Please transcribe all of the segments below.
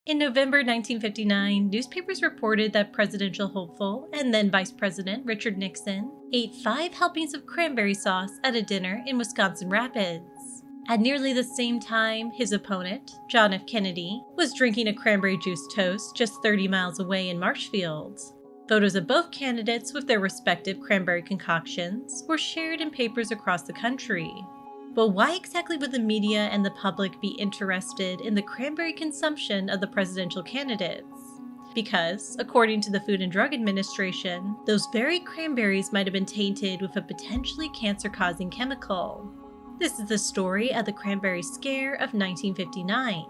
In November 1959, newspapers reported that presidential hopeful and then Vice President Richard Nixon ate 5 helpings of cranberry sauce at a dinner in Wisconsin Rapids. At nearly the same time, his opponent, John F. Kennedy, was drinking a cranberry juice toast just 30 miles away in Marshfield. Photos of both candidates with their respective cranberry concoctions were shared in papers across the country. But why exactly would the media and the public be interested in the cranberry consumption of the presidential candidates? Because, according to the Food and Drug Administration, those very cranberries might have been tainted with a potentially cancer-causing chemical. This is the story of the Cranberry Scare of 1959.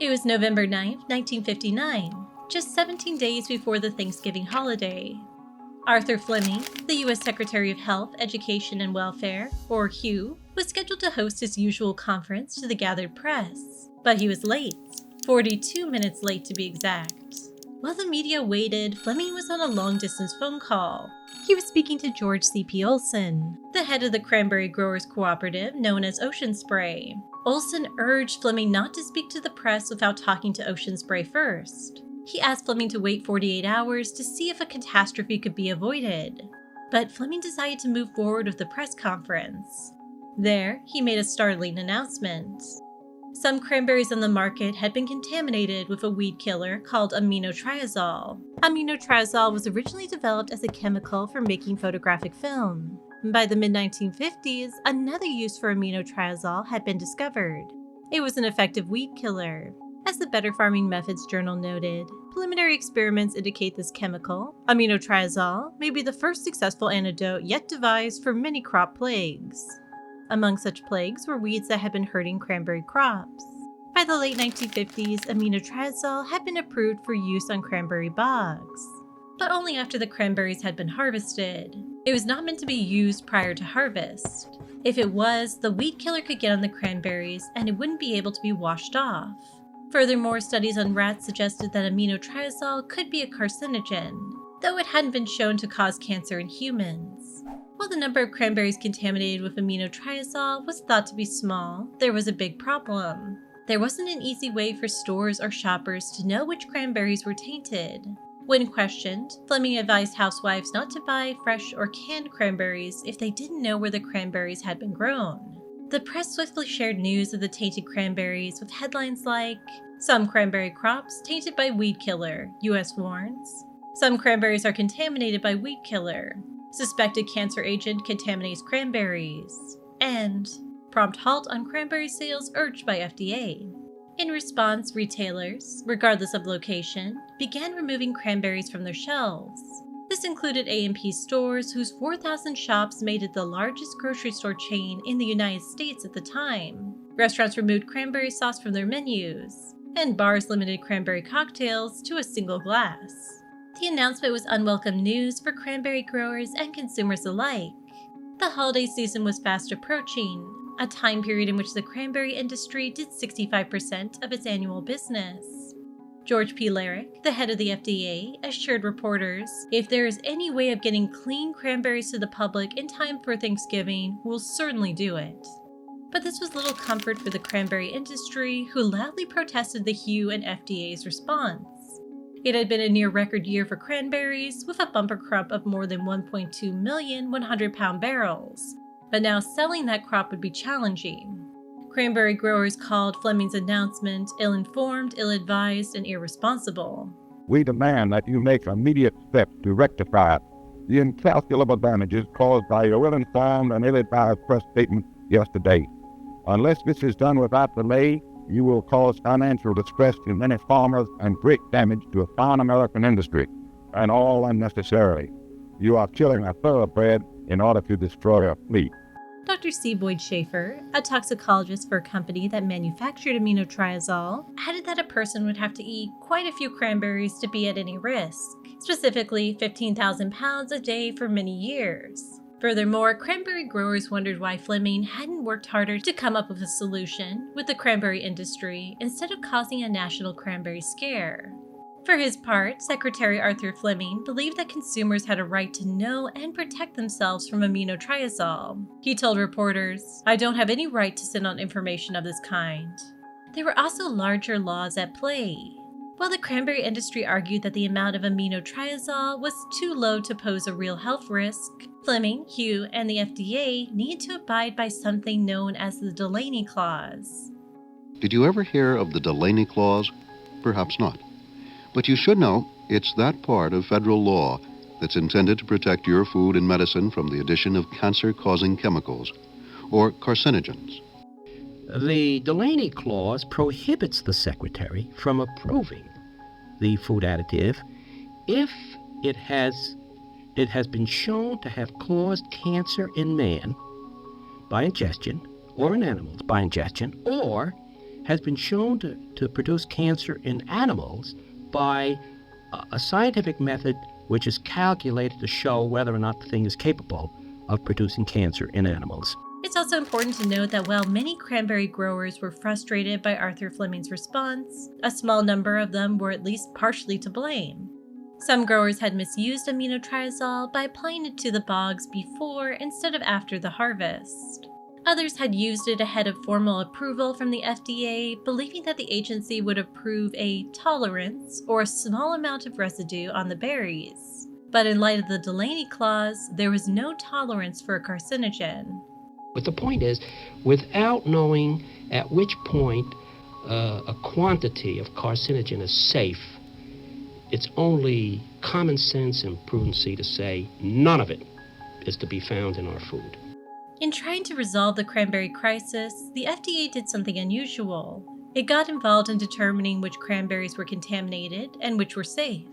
It was November 9, 1959, just 17 days before the Thanksgiving holiday. Arthur Fleming, the U.S. Secretary of Health, Education, and Welfare, or HUE, was scheduled to host his usual conference to the gathered press, but he was late, 42 minutes late to be exact. While the media waited, Fleming was on a long-distance phone call. He was speaking to George C.P. Olson, the head of the cranberry growers cooperative known as Ocean Spray. Olson urged Fleming not to speak to the press without talking to Ocean Spray first. He asked Fleming to wait 48 hours to see if a catastrophe could be avoided. But Fleming decided to move forward with the press conference. There, he made a startling announcement. Some cranberries on the market had been contaminated with a weed killer called aminotriazole. Aminotriazole was originally developed as a chemical for making photographic film. By the mid-1950s, another use for aminotriazole had been discovered. It was an effective weed killer. As the Better Farming Methods Journal noted, preliminary experiments indicate this chemical, aminotriazole, may be the first successful antidote yet devised for many crop plagues. Among such plagues were weeds that had been hurting cranberry crops. By the late 1950s, aminotriazole had been approved for use on cranberry bogs, but only after the cranberries had been harvested. It was not meant to be used prior to harvest. If it was, the weed killer could get on the cranberries and it wouldn't be able to be washed off. Furthermore, studies on rats suggested that aminotriazole could be a carcinogen, though it hadn't been shown to cause cancer in humans. While the number of cranberries contaminated with aminotriazole was thought to be small, there was a big problem. There wasn't an easy way for stores or shoppers to know which cranberries were tainted. When questioned, Fleming advised housewives not to buy fresh or canned cranberries if they didn't know where the cranberries had been grown. The press swiftly shared news of the tainted cranberries with headlines like, "Some cranberry crops tainted by weed killer, U.S. warns." "Some cranberries are contaminated by weed killer." "Suspected cancer agent contaminates cranberries." And "Prompt halt on cranberry sales urged by FDA." In response, retailers, regardless of location, began removing cranberries from their shelves. This included A&P stores whose 4,000 shops made it the largest grocery store chain in the United States at the time. Restaurants removed cranberry sauce from their menus, and bars limited cranberry cocktails to a single glass. The announcement was unwelcome news for cranberry growers and consumers alike. The holiday season was fast approaching, a time period in which the cranberry industry did 65% of its annual business. George P. Larrick, the head of the FDA, assured reporters, "If there is any way of getting clean cranberries to the public in time for Thanksgiving, we'll certainly do it." But this was little comfort for the cranberry industry, who loudly protested the HUE and FDA's response. It had been a near-record year for cranberries, with a bumper crop of more than 1.2 million 100-pound barrels. But now selling that crop would be challenging. Cranberry growers called Fleming's announcement ill-informed, ill-advised, and irresponsible. "We demand that you make immediate steps to rectify the incalculable damages caused by your ill-informed and ill-advised press statement yesterday. Unless this is done without delay, you will cause financial distress to many farmers and great damage to a fine American industry, and all unnecessarily. You are killing a thoroughbred in order to destroy a fleet." Dr. C. Boyd Schaefer, a toxicologist for a company that manufactured aminotriazole, added that a person would have to eat quite a few cranberries to be at any risk, specifically 15,000 pounds a day for many years. Furthermore, cranberry growers wondered why Fleming hadn't worked harder to come up with a solution with the cranberry industry instead of causing a national cranberry scare. For his part, Secretary Arthur Fleming believed that consumers had a right to know and protect themselves from aminotriazole. He told reporters, "I don't have any right to sit on information of this kind." There were also larger laws at play. While the cranberry industry argued that the amount of aminotriazole was too low to pose a real health risk, Fleming, Hugh, and the FDA needed to abide by something known as the Delaney Clause. Did you ever hear of the Delaney Clause? Perhaps not. But you should know it's that part of federal law that's intended to protect your food and medicine from the addition of cancer-causing chemicals, or carcinogens. The Delaney Clause prohibits the Secretary from approving the food additive if it has been shown to have caused cancer in man by ingestion, or in animals by ingestion, or has been shown to produce cancer in animals by a scientific method which is calculated to show whether or not the thing is capable of producing cancer in animals. It's also important to note that while many cranberry growers were frustrated by Arthur Fleming's response, a small number of them were at least partially to blame. Some growers had misused aminotriazole by applying it to the bogs before instead of after the harvest. Others had used it ahead of formal approval from the FDA, believing that the agency would approve a tolerance or a small amount of residue on the berries. But in light of the Delaney Clause, there was no tolerance for a carcinogen. But the point is, without knowing at which point a quantity of carcinogen is safe, it's only common sense and prudency to say none of it is to be found in our food. In trying to resolve the cranberry crisis, the FDA did something unusual. It got involved in determining which cranberries were contaminated and which were safe.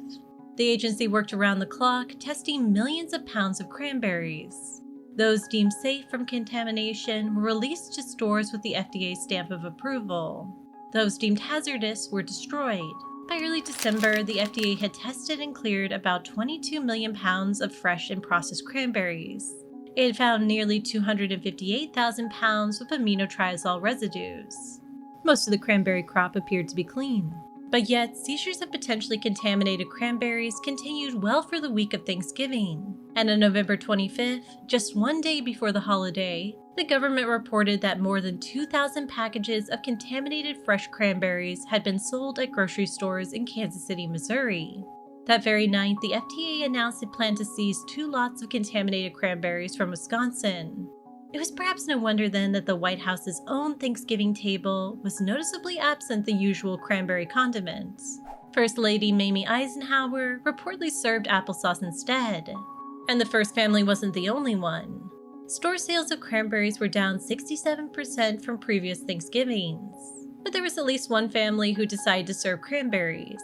The agency worked around the clock, testing millions of pounds of cranberries. Those deemed safe from contamination were released to stores with the FDA stamp of approval. Those deemed hazardous were destroyed. By early December, the FDA had tested and cleared about 22 million pounds of fresh and processed cranberries. It had found nearly 258,000 pounds of aminotriazole residues. Most of the cranberry crop appeared to be clean. But yet, seizures of potentially contaminated cranberries continued well for the week of Thanksgiving. And on November 25th, just one day before the holiday, the government reported that more than 2,000 packages of contaminated fresh cranberries had been sold at grocery stores in Kansas City, Missouri. That very night, the FDA announced it planned to seize 2 lots of contaminated cranberries from Wisconsin. It was perhaps no wonder then that the White House's own Thanksgiving table was noticeably absent the usual cranberry condiments. First Lady Mamie Eisenhower reportedly served applesauce instead. And the First family wasn't the only one. Store sales of cranberries were down 67% from previous Thanksgivings. But there was at least one family who decided to serve cranberries: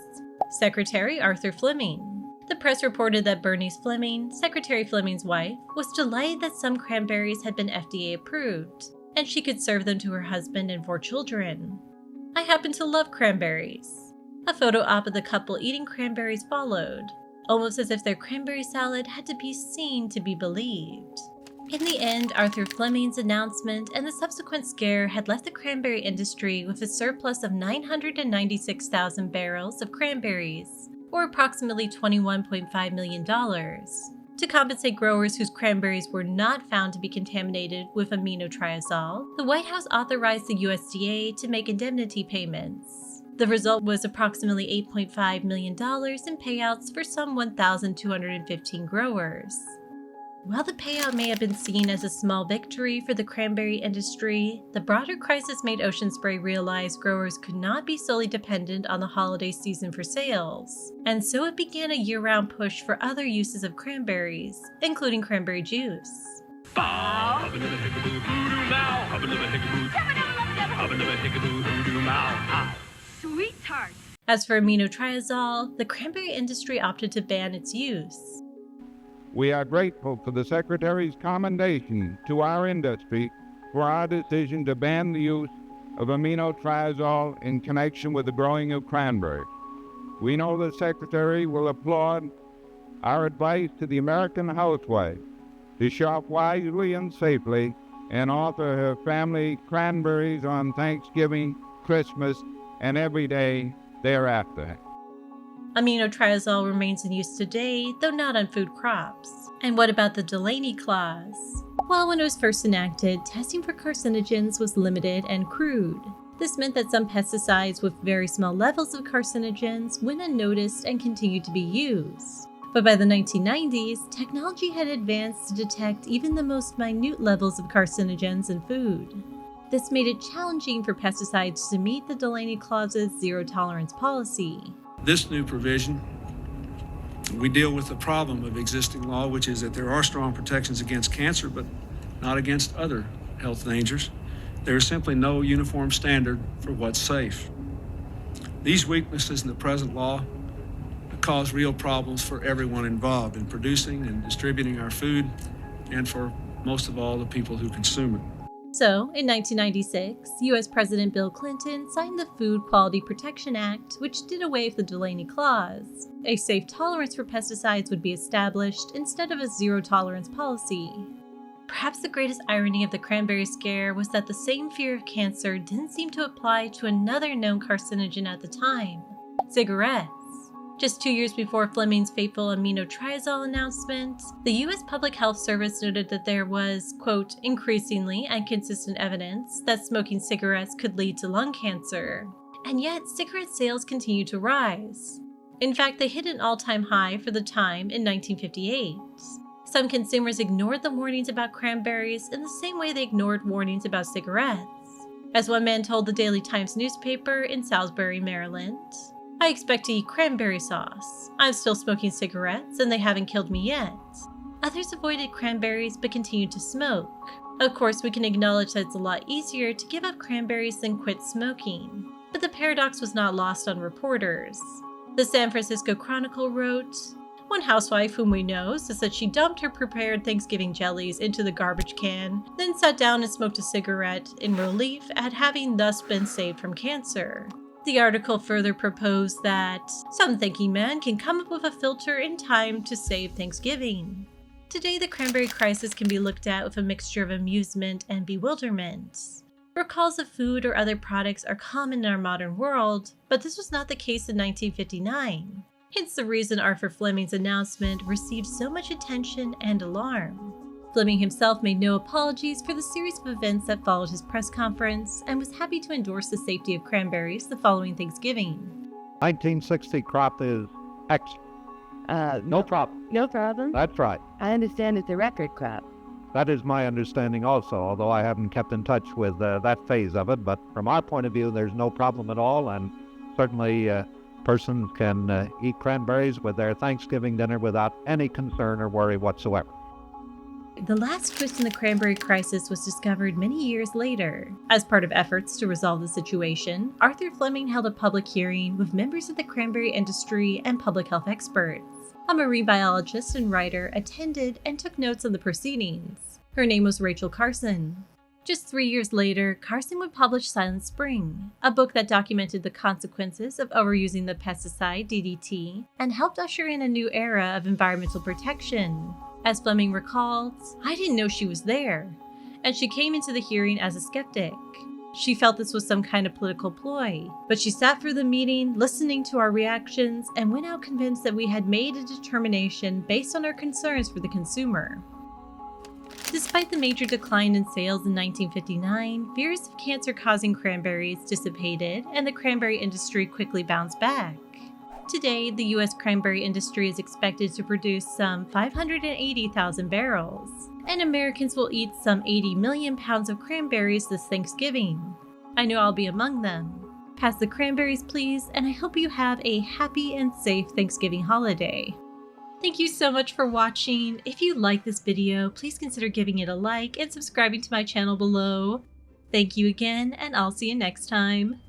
Secretary Arthur Fleming. The press reported that Bernice Fleming, Secretary Fleming's wife, was delighted that some cranberries had been FDA approved, and she could serve them to her husband and 4 children. "I happen to love cranberries." A photo op of the couple eating cranberries followed, almost as if their cranberry salad had to be seen to be believed. In the end, Arthur Fleming's announcement and the subsequent scare had left the cranberry industry with a surplus of 996,000 barrels of cranberries, or approximately $21.5 million. To compensate growers whose cranberries were not found to be contaminated with aminotriazole, the White House authorized the USDA to make indemnity payments. The result was approximately $8.5 million in payouts for some 1,215 growers. While the payout may have been seen as a small victory for the cranberry industry, the broader crisis made Ocean Spray realize growers could not be solely dependent on the holiday season for sales, and so it began a year-round push for other uses of cranberries, including cranberry juice. Sweet tart. As for aminotriazole, the cranberry industry opted to ban its use. We are grateful for the Secretary's commendation to our industry for our decision to ban the use of aminotriazole in connection with the growing of cranberry. We know the Secretary will applaud our advice to the American housewife to shop wisely and safely and offer her family cranberries on Thanksgiving, Christmas, and every day thereafter. Aminotriazole remains in use today, though not on food crops. And what about the Delaney Clause? Well, when it was first enacted, testing for carcinogens was limited and crude. This meant that some pesticides with very small levels of carcinogens went unnoticed and continued to be used. But by the 1990s, technology had advanced to detect even the most minute levels of carcinogens in food. This made it challenging for pesticides to meet the Delaney Clause's zero-tolerance policy. This new provision, we deal with the problem of existing law, which is that there are strong protections against cancer, but not against other health dangers. There is simply no uniform standard for what's safe. These weaknesses in the present law cause real problems for everyone involved in producing and distributing our food, and for most of all, the people who consume it. So, in 1996, U.S. President Bill Clinton signed the Food Quality Protection Act, which did away with the Delaney Clause. A safe tolerance for pesticides would be established instead of a zero-tolerance policy. Perhaps the greatest irony of the Cranberry Scare was that the same fear of cancer didn't seem to apply to another known carcinogen at the time: cigarettes. Just 2 years before Fleming's fateful aminotriazole announcement, the U.S. Public Health Service noted that there was, quote, increasingly and consistent evidence that smoking cigarettes could lead to lung cancer. And yet, cigarette sales continue to rise. In fact, they hit an all-time high for the time in 1958. Some consumers ignored the warnings about cranberries in the same way they ignored warnings about cigarettes. As one man told the Daily Times newspaper in Salisbury, Maryland, "I expect to eat cranberry sauce. I'm still smoking cigarettes and they haven't killed me yet." Others avoided cranberries but continued to smoke. Of course, we can acknowledge that it's a lot easier to give up cranberries than quit smoking. But the paradox was not lost on reporters. The San Francisco Chronicle wrote, "One housewife whom we know says that she dumped her prepared Thanksgiving jellies into the garbage can, then sat down and smoked a cigarette in relief at having thus been saved from cancer." The article further proposed that some thinking man can come up with a filter in time to save Thanksgiving. Today, the cranberry crisis can be looked at with a mixture of amusement and bewilderment. Recalls of food or other products are common in our modern world, but this was not the case in 1959. Hence the reason Arthur Fleming's announcement received so much attention and alarm. Fleming himself made no apologies for the series of events that followed his press conference and was happy to endorse the safety of cranberries the following Thanksgiving. 1960 crop is X. No problem. No problem. That's right. I understand it's a record crop. That is my understanding also, although I haven't kept in touch with that phase of it. But from our point of view, there's no problem at all, and certainly persons can eat cranberries with their Thanksgiving dinner without any concern or worry whatsoever. The last twist in the cranberry crisis was discovered many years later. As part of efforts to resolve the situation, Arthur Fleming held a public hearing with members of the cranberry industry and public health experts. A marine biologist and writer attended and took notes on the proceedings. Her name was Rachel Carson. Just 3 years later, Carson would publish Silent Spring, a book that documented the consequences of overusing the pesticide DDT and helped usher in a new era of environmental protection. As Fleming recalled, "I didn't know she was there," and she came into the hearing as a skeptic. She felt this was some kind of political ploy, but she sat through the meeting, listening to our reactions, and went out convinced that we had made a determination based on our concerns for the consumer. Despite the major decline in sales in 1959, fears of cancer-causing cranberries dissipated, and the cranberry industry quickly bounced back. Today, the U.S. cranberry industry is expected to produce some 580,000 barrels, and Americans will eat some 80 million pounds of cranberries this Thanksgiving. I know I'll be among them. Pass the cranberries, please, and I hope you have a happy and safe Thanksgiving holiday. Thank you so much for watching. If you like this video, please consider giving it a like and subscribing to my channel below. Thank you again, and I'll see you next time.